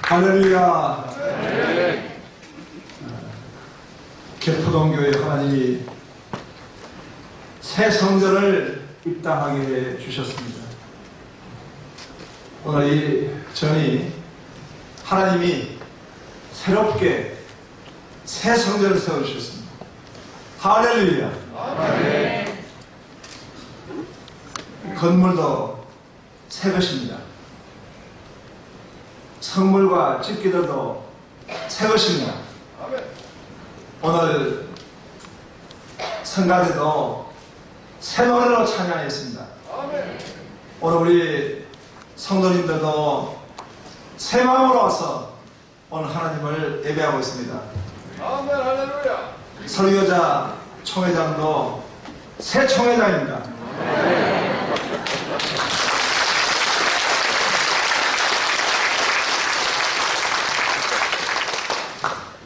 할렐루야. 개포동교회 하나님이 새 성전을 입당하게 해 주셨습니다. 오늘 이 전이 하나님이 새롭게 새 성전을 세워주셨습니다. 할렐루야. 건물도 새 것입니다. 성물과 집기들도 새 것입니다. 오늘 성가대도 새 노래로 찬양했습니다. 오늘 우리 성도님들도 새 마음으로 와서 오늘 하나님을 예배하고 있습니다. 아멘, 할렐루야. 설교자 총회장도 새 총회장입니다.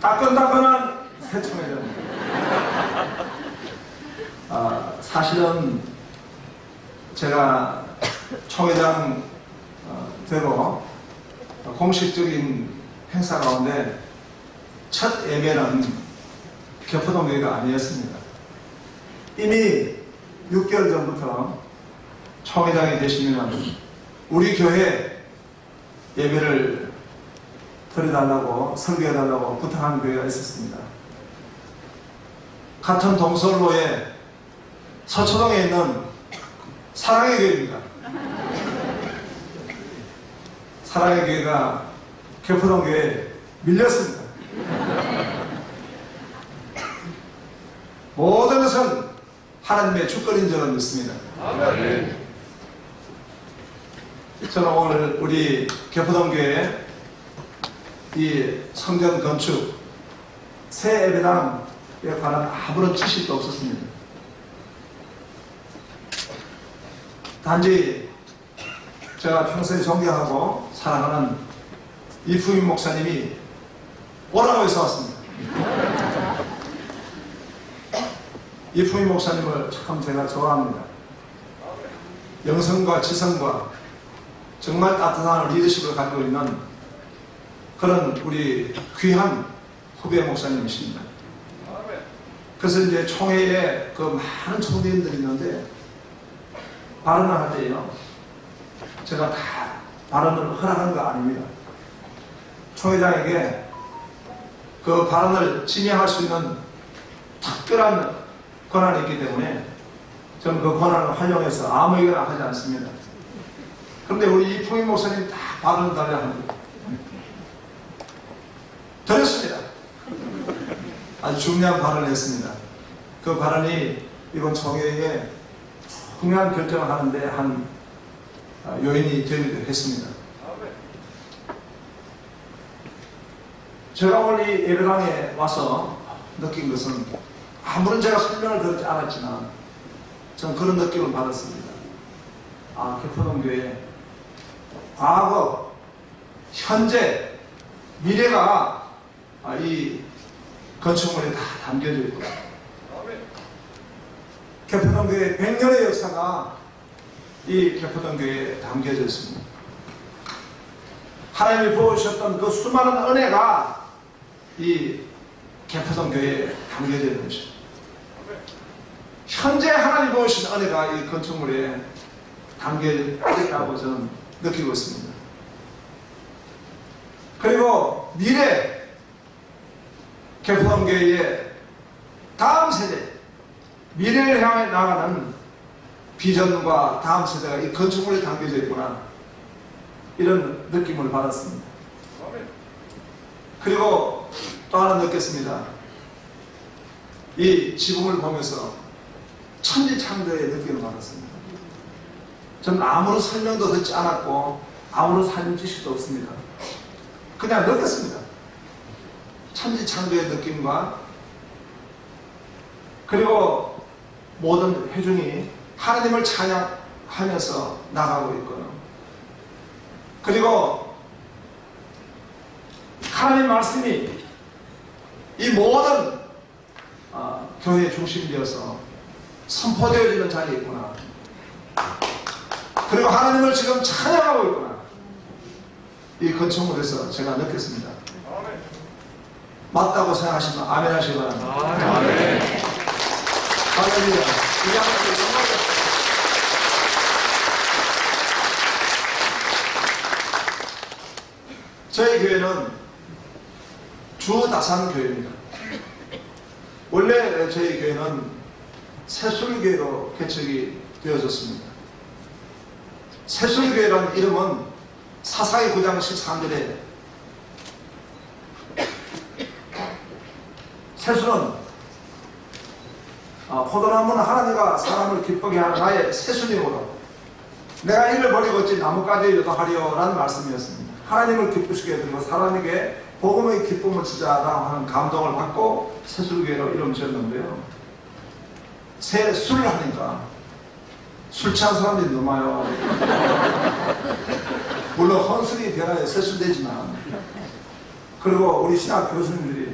따끈따끈한 새 총회장입니다. 사실은 제가 총회장 되고 공식적인 행사 가운데 첫 예배는 개포동교회가 아니었습니다. 이미 6개월 전부터 총회장이 되시면 우리 교회 예배를 드려달라고 설교해달라고 부탁한 교회가 있었습니다. 같은 동서울로에 서초동에 있는 사랑의 교회입니다. 사랑의 교회가 개포동 교회에 밀렸습니다. 모든 것은 하나님의 주권인 줄은 믿습니다. 아멘. 저는 오늘 우리 개포동 교회 이 성전 건축 새 예배당에 관한 아무런 지식도 없었습니다. 단지 제가 평소에 존경하고 사랑하는 이fu임 목사님이 오라고 해서 왔습니다. 이fu임 목사님을 참 제가 좋아합니다. 영성과 지성과 정말 따뜻한 리더십을 가지고 있는 그런 우리 귀한 후배 목사님이십니다. 그래서 이제 총회에 그 많은 총회인들이 있는데 발언을 할 때요, 제가 다 발언을 허락한 거 아닙니다. 총회장에게 그 발언을 진행할 수 있는 특별한 권한이 있기 때문에 저는 그 권한을 활용해서 아무에게나 하지 않습니다. 그런데 우리 이fu임 목사님 다 발언을 달려 합니다. 드렸습니다. 아주 중요한 발언을 했습니다. 그 발언이 이번 총회에 중요한 결정을 하는데 한 요인이 되기도 했습니다. 제가 오늘 이 예배당에 와서 느낀 것은 아무런 제가 설명을 듣지 않았지만 저는 그런 느낌을 받았습니다. 개포동교회 과거, 현재, 미래가 이 건축물에 다 담겨져 있고 개포동교회 100년의 역사가 이 개포동교회에 담겨져 있습니다. 하나님이 부어주셨던 그 수많은 은혜가 이 개포동교회에 담겨져 있는 것입니다. 현재 하나님이 부어주신 은혜가 이 건축물에 담겨져 있다고 저는 느끼고 있습니다. 그리고 미래 개포동교회의 다음 세대, 미래를 향해 나가는 비전과 다음 세대가 이 건축물에 담겨져 있구나, 이런 느낌을 받았습니다. 그리고 또 하나 느꼈습니다. 이 지붕을 보면서 천지창조의 느낌을 받았습니다. 저는 아무런 설명도 듣지 않았고 아무런 사진 지식도 없습니다. 그냥 느꼈습니다. 천지창조의 느낌과, 그리고 모든 회중이 하나님을 찬양하면서 나가고 있고요. 그리고 하나님 말씀이 이 모든 교회의 중심이 되어서 선포되어지는 자리에 있구나. 그리고 하나님을 지금 찬양하고 있구나. 이 건축물에서 제가 느꼈습니다. 아멘. 맞다고 생각하시면 아멘 하시기 바랍니다. 아멘. 할렐루야. 이 양반들 정말 저희 교회는 주다산교회입니다. 원래 저희 교회는 새술교회로 개척이 되어졌습니다. 새술교회라는 이름은 사사기 9장 13절에 새술은 포도나무는 하나님과 사람을 기쁘게 하는 나의 새술이므로 내가 이를 버리고 어찌 나뭇가지를 하리요 라는 말씀이었습니다. 하나님을 기쁘시게 해드리고 사람에게 복음의 기쁨을 주자라고 하는 감동을 받고 새술교회로 이름 지었는데요. 새술을 하니까 술 취한 사람들이 너무 많아요. 물론 헌술이 변화에 새술되지만, 그리고 우리 신학 교수님들이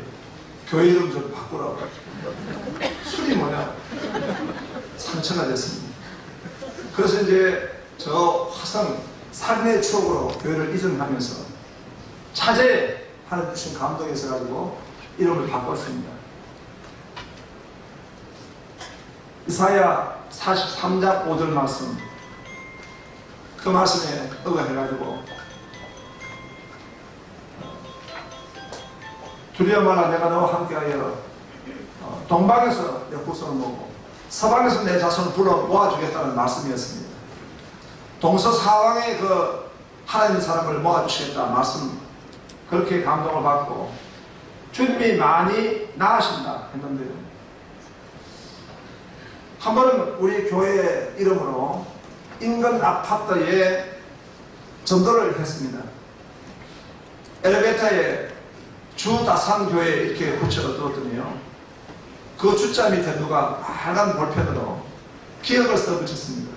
교회 이름 좀 바꾸라고. 술이 뭐냐? 상처가 됐습니다. 그래서 이제 저 화성 삶의 추억으로 교회를 이전하면서 차제에 하나님 주신 감동이 있어가지고 이름을 바꿨습니다. 이사야 43장 5절 말씀, 그 말씀에 의거해가지고 두려워 말라 내가 너와 함께하여 동방에서 내 후손을 모으고 서방에서 내 자손을 불러 모아주겠다는 말씀이었습니다. 동서사방에 그 하나님의 사람을 모아주시겠다 말씀, 그렇게 감동을 받고 주님이 많이 나으신다 했는데요. 한 번은 우리 교회 이름으로 인근 아파트에 전도를 했습니다. 엘리베이터에 주다산교회 이렇게 붙여두었더니요, 그 주자 밑에 누가 빨간 볼펜으로 기억을 써 붙였습니다.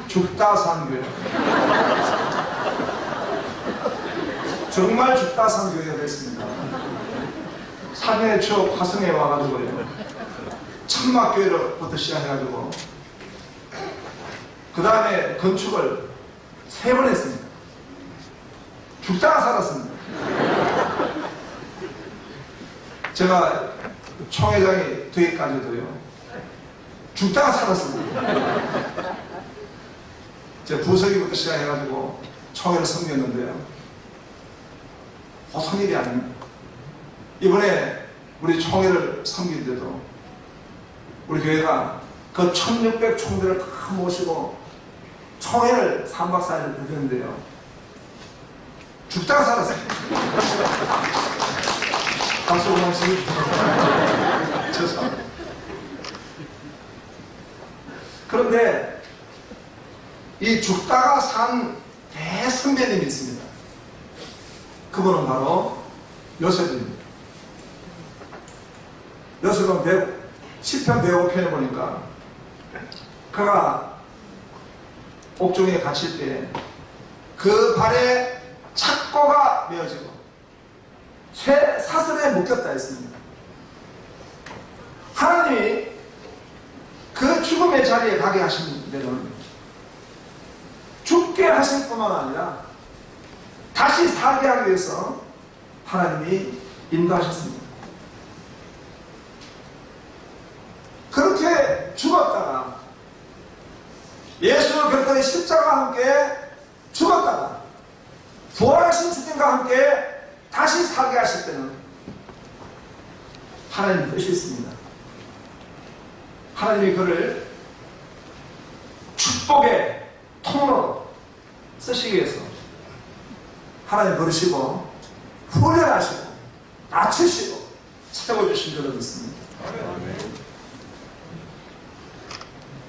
죽다산교회. 정말 죽다산교회가 됐습니다. 사진의 추억 화성에 와가지고요, 천막교회로부터 시작해가지고 그 다음에 건축을 3번 했습니다. 죽다가 살았습니다. 제가 총회장이 되기까지도요, 죽다가 살았습니다. 제 부서기부터 시작해가지고 총회를 섬겼는데요, 보통 일이 아닙니다. 이번에 우리 총회를 섬길 때도 우리 교회가 그 1600 총대를 다 모시고 총회를 3박 4일 누렸는데요, 죽다가 살았습니다. 박수 고맙습니다. 죄송합니다. 그런데 이 죽다가 산 대선배님이 있습니다. 그분은 바로 요셉입니다. 요셉은 시편 105편에 보니까 그가 옥중에 갇힐 때 그 발에 착고가 메어지고 쇠 사슬에 묶였다 했습니다. 하나님이 그 죽음의 자리에 가게 하신 데는 죽게 하실 뿐만 아니라 다시 살게 하기 위해서 하나님이 인도하셨습니다. 그렇게 죽었다가 예수 그리스도의 십자가와 함께 죽었다가 부활하신 주님과 함께 다시 살게 하실 때는 하나님 뜻이 있습니다. 하나님이 그를 축복의 통로로 쓰시기 위해서 하나님 부르시고 훈련하시고 낮추시고 세워주신 줄로 믿습니다.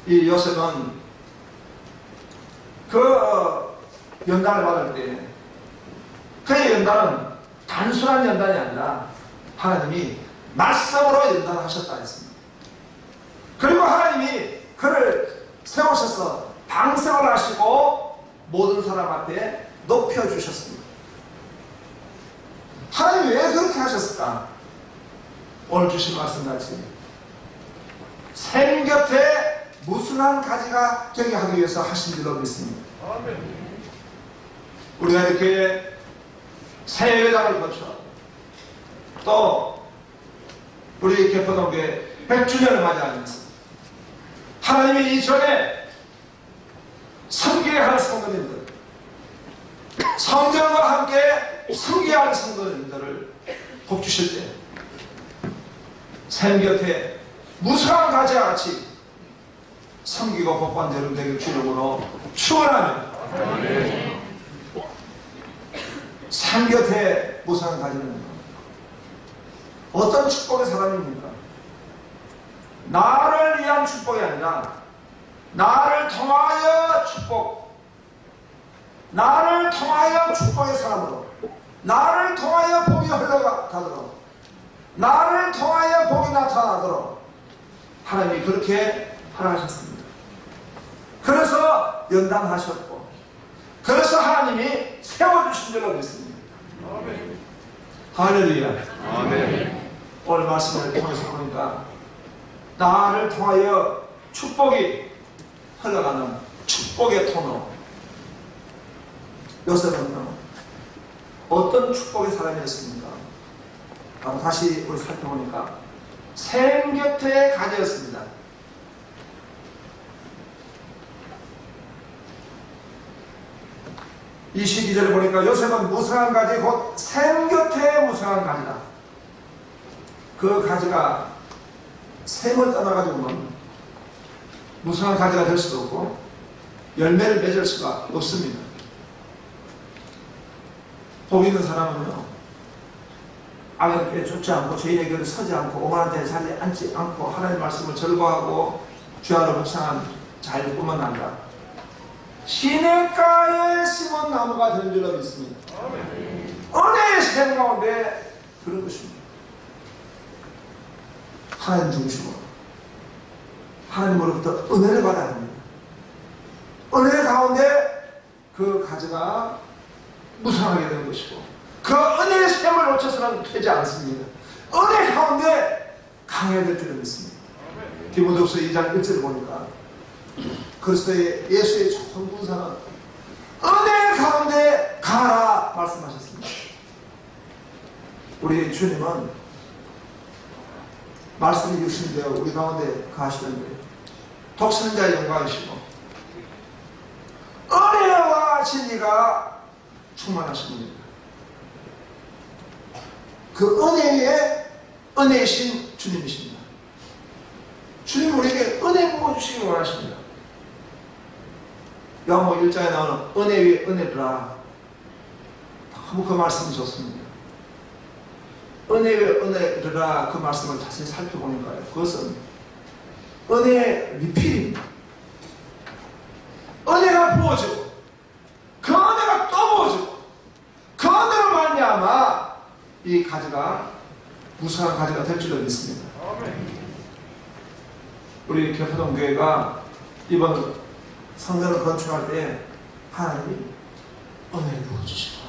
이 요셉은 그 연단을 받을 때 그의 연단은 단순한 연단이 아니라 하나님이 말씀으로 연단하셨다 했습니다. 그리고 하나님이 그를 세우셔서 방생을 하시고 모든 사람 앞에 높여주셨습니다. 하나님이 왜 그렇게 하셨을까? 오늘 주신 말씀같이 샘 곁에 무순한 가지가 되게 하기 위해서 하신 줄로 믿습니다. 우리가 이렇게 새 회장을 거쳐 또 우리 개포동교회 100주년을 맞이하면서 하나님이 이전에 섬기할 성도님들, 성전과 함께 섬기할 성도님들을 복 주실 때 샘 곁에 무수한 가지와 같이 섬기고 복받는 여러분 되길 주님으로 축원하며 샘 곁에 무수한 가지는 어떤 축복의 사람입니까? 나를 위한 축복이 아니라 나를 통하여 축복, 나를 통하여 축복의 사람으로, 나를 통하여 복이 흘러가도록, 나를 통하여 복이 나타나도록 하나님이 그렇게 허락하셨습니다. 그래서 연단하셨고, 그래서 하나님이 세워주신 줄로 믿습니다. 아멘. 할렐루야. 아멘. 오늘 말씀을 통해서 보니까 나를 통하여 축복이 흘러가는 축복의 통로. 요셉은요, 어떤 축복의 사람이었습니까? 바로 다시 우리 살펴보니까 샘 곁에 가지였습니다. 22절을 보니까 요셉은 무성한 가지 곧 샘 곁에 무성한 가지다. 그 가지가 샘을 떠나가지고는 무성한 가지가 될 수도 없고 열매를 맺을 수가 없습니다. 복 있는 사람은요, 악에게 쫓지 않고 죄인의 길을 서지 않고 오만한 데에 자리에 앉지 않고 하나님의 말씀을 절거하고 주야로 묵상한 자일뿐만 아니라 시냇가에 심은 나무가 되는 줄로 믿습니다. 은혜의 샘 가운데 그런 것입니다. 하나님 중심으로 하나님으로부터 은혜를 받아야 합니다. 은혜 가운데 그 가지가 무성하게 되는 것이고 그 은혜의 샘을 놓쳐서는 되지 않습니다. 은혜 가운데 강해야 될 줄을 믿습니다. 디모데후서 2장 1절을 보니까 그리스도의 예수의 좋은 군사는 은혜 가운데 가라 말씀하셨습니다. 우리 주님은 말씀이 육신되어 우리 가운데 가시는데 독생자의 자의 영광이시고 은혜와 진리가 충만하신 분입니다. 그 은혜의 은혜이신 주님이십니다. 주님 우리에게 은혜 부어주시기 원하십니다. 요한복음 1장에 나오는 은혜 위에 은혜라, 너무 그 말씀이 좋습니다. 은혜 위에 은혜라 그 말씀을 자세히 살펴보니까요, 그것은 은혜의 리필입니다. 은혜가 부어지고 그 은혜가 또 부어지고 그 은혜로 말미암아 이 가지가 무수한 가지가 될 줄로 믿습니다. 우리 개포동 교회가 이번 성전을 건축할 때 하나님이 은혜를 부어주시고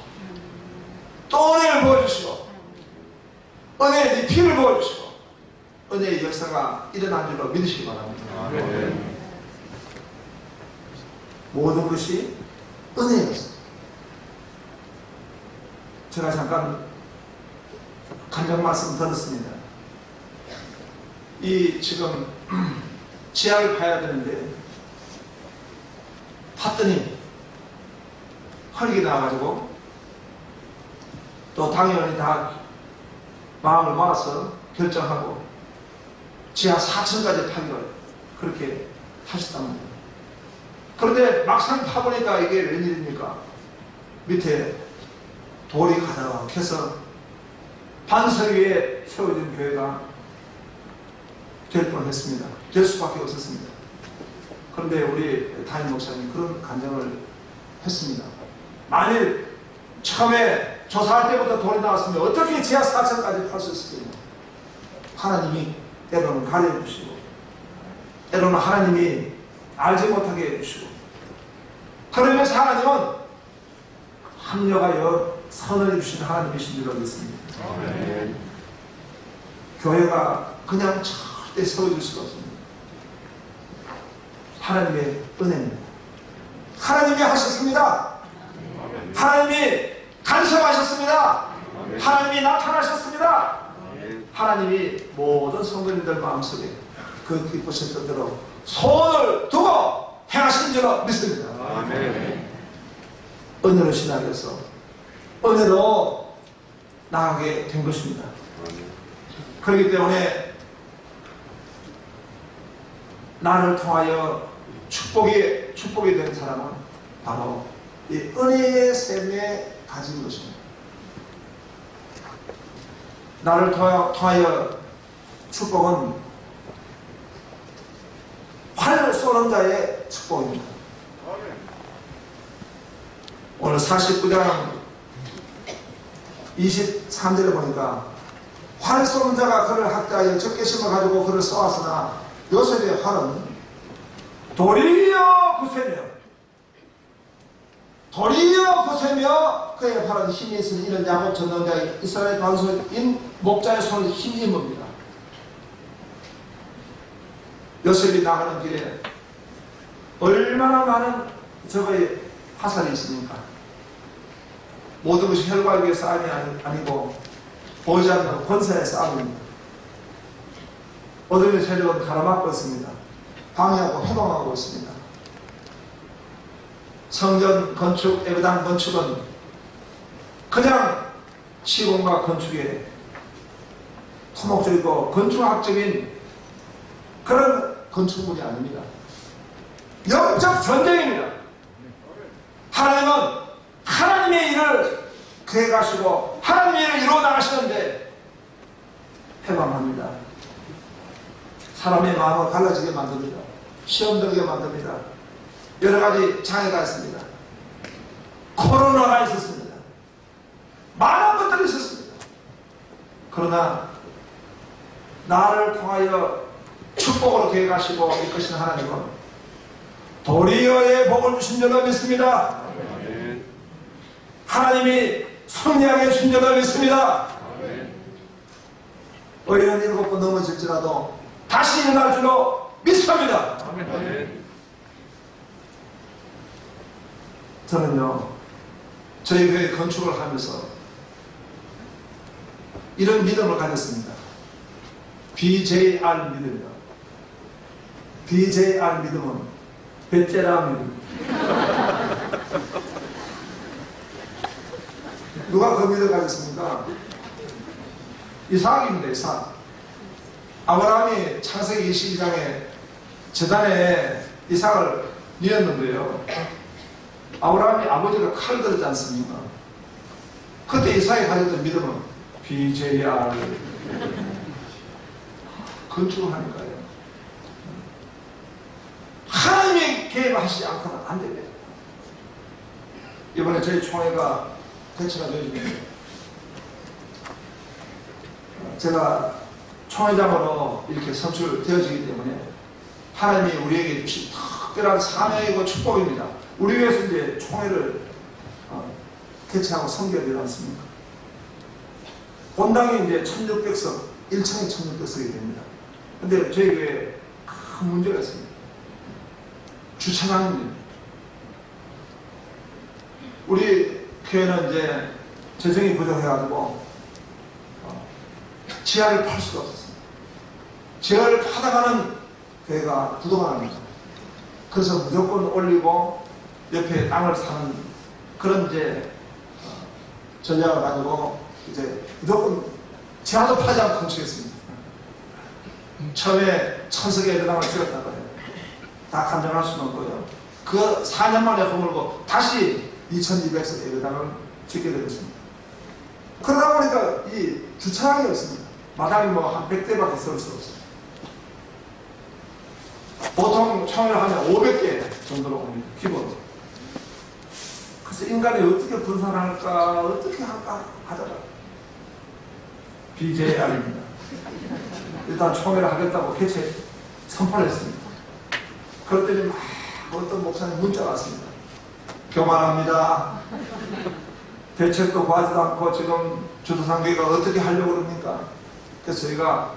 또 은혜를 부어주시고 은혜의 리필을 부어주시고 은혜의 역사가 일어난 줄로 믿으시기 바랍니다. 아멘. 모든 것이 은혜였습니다. 제가 잠깐 간증 말씀 들었습니다. 이 지금 지하를 파야 되는데 팠더니 헐기 나와가지고 또 당연히 다 마음을 모아서 결정하고 지하 4층까지 파기로 그렇게 하셨답니다. 그런데 막상 파보니까 이게 웬일입니까? 밑에 돌이 가득해서 반석 위에 세워진 교회가 될 뻔했습니다. 될 수밖에 없었습니다. 그런데 우리 담임 목사님 그런 간증을 했습니다. 만일 처음에 조사할 때부터 돌이 나왔으면 어떻게 지하 4층까지 팔 수 있었겠냐. 하나님이 때로는 가려주시고 때로는 하나님이 알지 못하게 해주시고 그러면서 하나님은 합력하여 선을 입으신 하나님이신 줄 알겠습니다. 아멘. 교회가 그냥 절대 세워질 수가 없습니다. 하나님의 은혜입니다. 하나님이 하셨습니다. 하나님이 간섭하셨습니다. 아멘. 하나님이 나타나셨습니다. 아멘. 하나님이 모든 성도님들 마음속에 그 기쁘셨던 대로 손을 두고 행하신 줄로 믿습니다. 아멘. 은혜로 신학에서 은혜로 나가게 된 것입니다. 아멘. 그렇기 때문에 나를 통하여 축복이 된 사람은 바로 이 은혜의 샘에 가진 것입니다. 나를 통하여 축복은 활을 쏘는 자의 축복입니다. 오늘 49장 23절에 보니까 활 쏘는 자가 그를 학대하여 적개심을 가지고 그를 쏘았으나 요셉의 활은 도리어 거세며 그의 팔은 힘이 있으니 이는 야곱 전능자의 이스라엘 반소인 목자의 손을 힘이 멉니다. 요셉이 나가는 길에 얼마나 많은 저거의 화살이 있습니까? 모든 것이 혈과의 싸움이 아니고 보이지 않는 권세의 싸움입니다. 어둠의 세력은 가로막고 있습니다. 방해하고 해방하고 있습니다. 성전 건축, 예배당 건축은 그냥 시공과 건축의 토목적이고 건축학적인 그런 건축물이 아닙니다. 영적 전쟁입니다. 하나님은 하나님의 일을 계획하시고 하나님의 일을 이루어 나가시는데 해방합니다. 사람의 마음을 갈라지게 만듭니다. 시험 들게 만듭니다. 여러 가지 장애가 있습니다. 코로나가 있었습니다. 많은 것들이 있었습니다. 그러나 나를 통하여 축복으로 계획하시고 이끄신 하나님은 도리어의 복을 주신 줄로 믿습니다. 아멘. 하나님이 승리하게 주신 줄로 믿습니다. 아멘. 어려운 7번 넘어질지라도 다시 일어날 줄로 믿습니다. 아멘. 저는요, 저희 교회 건축을 하면서 이런 믿음을 가졌습니다. BJR 믿음이요. BJR 믿음은 베테랑 믿음. 누가 그 믿음을 가졌습니까? 이삭입니다. 이삭. 아브라함이 창세기 22장에 재단에 이삭을 뉘었는데요. 아브라함이 아버지가 칼 들었지 않습니까? 그때 이삭이 가졌던 믿음은 BJR 건축을 하니까요. 하나님이 개입하시지 않고는 안 됩니다. 이번에 저희 총회가 개최가 되어지는데 제가 총회장으로 이렇게 선출되어지기 때문에 하나님이 우리에게 주신 특별한 사명이고 축복입니다. 우리 교회에서 이제 총회를 개최하고 섬겨야 되지 않습니까? 본당이 이제 1600석, 1층이 1600석이 됩니다. 근데 저희 교회에 큰 문제가 있습니다. 주차장입니다. 우리 교회는 이제 재정이 부족해가지고 지하를 팔 수가 없었습니다. 지하를 파다가는 교회가 부도가 납니다. 그래서 무조건 올리고 옆에 땅을 사는 그런 이제 전략을 가지고 이제 무조건 지하도 파지 않고 건축했습니다. 처음에 천석의 예배당을 지었다고 해요. 다 감당할 수는 없고요. 그 4년 만에 허물고 다시 2200석 예배당을 짓게 되었습니다. 그러다 보니까 이 주차장이 없습니다. 마당이 뭐 한 100대밖에 설 수 없어요. 보통 총회를 하면 500개 정도로 옵니다. 기본. 그래서 인간이 어떻게 분산할까, 어떻게 할까 하다가 BJR입니다. 일단 총회를 하겠다고 개최 선포를 했습니다. 그랬더니 막 어떤 목사님 문자가 왔습니다. 교만합니다. 대책도 구하지도 않고 지금 주도상교회가 어떻게 하려고 그럽니까? 그래서 저희가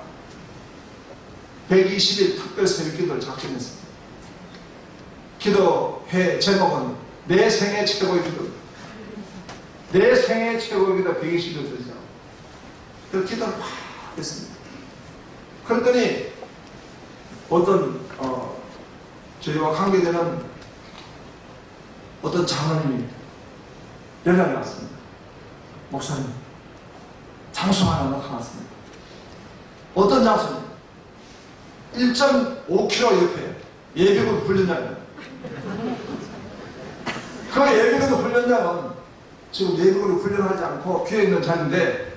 120일 특별 새벽 기도를 작정했습니다. 기도회 제목은 내 생애 최고의 기도입니다. 내 생애 최고기다 120일 되죠. 그 기도를 막 했습니다. 그랬더니 어떤 저희와 관계되는 어떤 장로님이 연락이 왔습니다. 목사님, 장소가 하나 나타났습니다. 어떤 장소냐? 1.5km 옆에 예비군 훈련장입니다. 그 예비군 훈련장은 지금 예비군을 훈련하지 않고 비어 있는 자리인데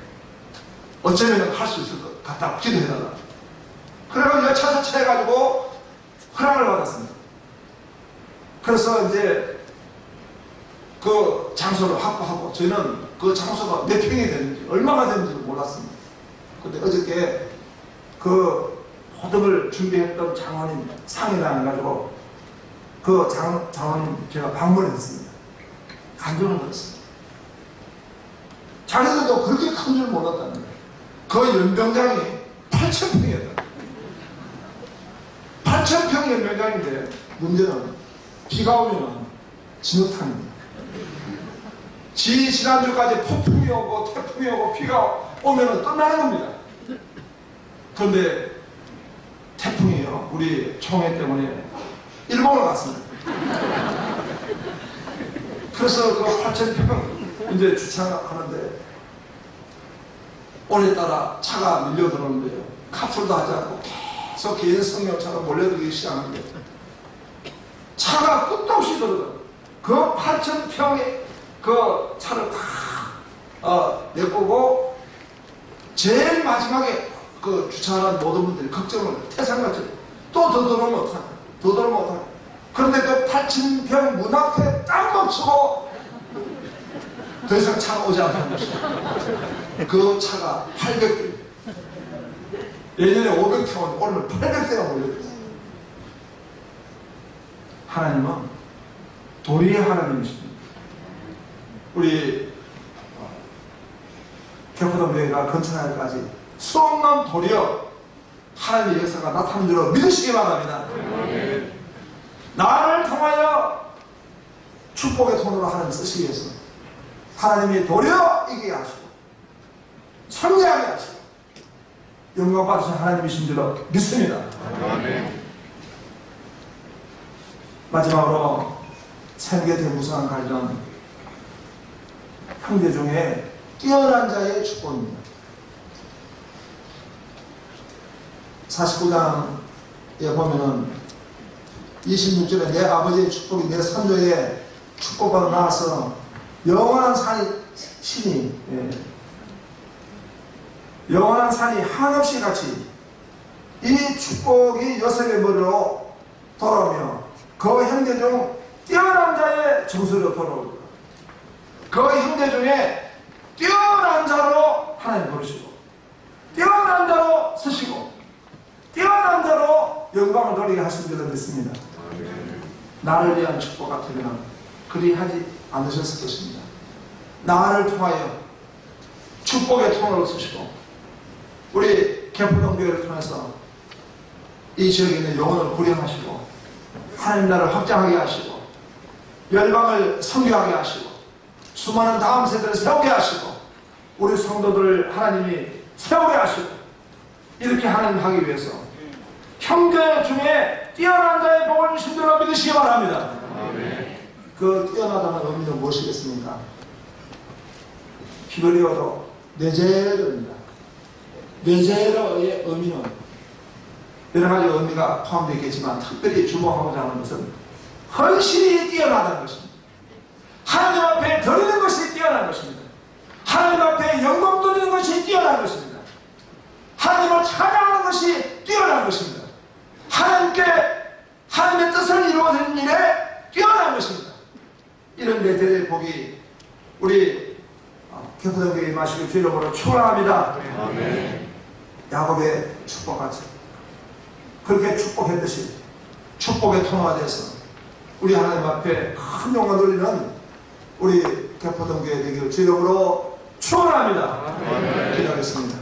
어쩌면 할 수 있을 것 같다. 기도해달라. 그래서 여차저차 해가지고 허락을 받았습니다. 그래서 이제 그 장소를 확보하고 저희는 그 장소가 몇 평이 되는지 얼마가 되는지 몰랐습니다. 근데 어저께 그 호떡을 준비했던 장로님 상의를 해가지고 그 장로님 제가 방문했습니다. 간증을 들었습니다. 자기들도 그렇게 큰 줄 몰랐다는 거예요. 그 연병장이 8,000평이었다. 8,000평 연병장인데 문제는 비가 오면 진흙탕입니다. 지난주까지 폭풍이 오고 태풍이 오고 비가 오면 끝나는 겁니다. 그런데 태풍이요, 우리 총회 때문에 일본을 갔습니다. 그래서 그 8,000평 이제 주차하는데 오늘따라 차가 밀려 들어오는데요, 카풀도 하지 않고 계속 개인 성령차가 몰려들기 시작하는데 차가 끝도 없이 들어요. 그 8,000평의 그 차를 다 내보고 제일 마지막에 그 주차하는 모든 분들이 걱정을 해요. 태산같이 또 더 들어오면 어떡하냐, 더 들어오면 어떡하냐. 그런데 그 8,000평 문 앞에 딱 멈추고 더 이상 차가 오지 않는 것이죠. 그 차가 800대, 예전에 500태원 오늘 800대가 몰려있어요. 하나님은 도리의 하나님이십니다. 우리 개포동교회가 건천날까지 수없는 도리어 하나님의 역사가 나타난 줄로 믿으시기 바랍니다. 나를 통하여 축복의 통로로 하나님 쓰시기 위해서 하나님이 도리어 이기게 하시고 승리하게 하시고 영광 받으신 하나님이신 줄로 믿습니다. 마지막으로 생계 대무상한 관련 형제 중에 뛰어난 자의 축복입니다. 49장에 보면은 26절에 내 아버지의 축복이 내 선조의 축복받아 나와서 영원한 신이 영원한 산이 한없이 같이 이 축복이 여섯의 머리로 돌아오며 그 형제 중 뛰어난 자의 정수로 돌아옵니다. 그 형제 중에 뛰어난 자로 하나님 부르시고 뛰어난 자로 쓰시고 뛰어난 자로 영광을 돌리게 하신 줄로 믿습니다. 나를 위한 축복 같으면 그리 하지 않으셨을 것입니다. 나를 통하여 축복의 통로를 쓰시고 우리 개포동교회를 통해서 이 지역에 있는 영혼을 구련하시고 하나님 나라를 확장하게 하시고 열방을 선교하게 하시고 수많은 다음 세대를 세우게 하시고 우리 성도들을 하나님이 세우게 하시고 이렇게 하나님 하기 위해서 형제 중에 뛰어난 자의 복을 주신 줄로 믿으시기 바랍니다. 그 뛰어나다는 의미는 무엇이겠습니까? 히브리어로 네제르입니다. 네제르의 의미는 여러 가지 의미가 포함되어 있겠지만 특별히 주목하고자 하는 것은 헌신이 뛰어나다는 것입니다. 하나님 앞에 드리는 것이 뛰어난 것입니다. 하나님 앞에 영광 돌리는 것이 뛰어난 것입니다. 하나님을 찬양하는 것이 뛰어난 것입니다. 하나님께 하나님의 뜻을 이루어지는 일에 뛰어난 것입니다. 이런 네제르의 복이 우리 개포동교회 임하시길 주 이름으로 축원합니다. 야곱의 축복같이 그렇게 축복했듯이 축복의 통로가 돼서 우리 하나님 앞에 큰 영광 돌리는 우리 개포동교회 되기를 주 이름으로 축원합니다. 기도하겠습니다.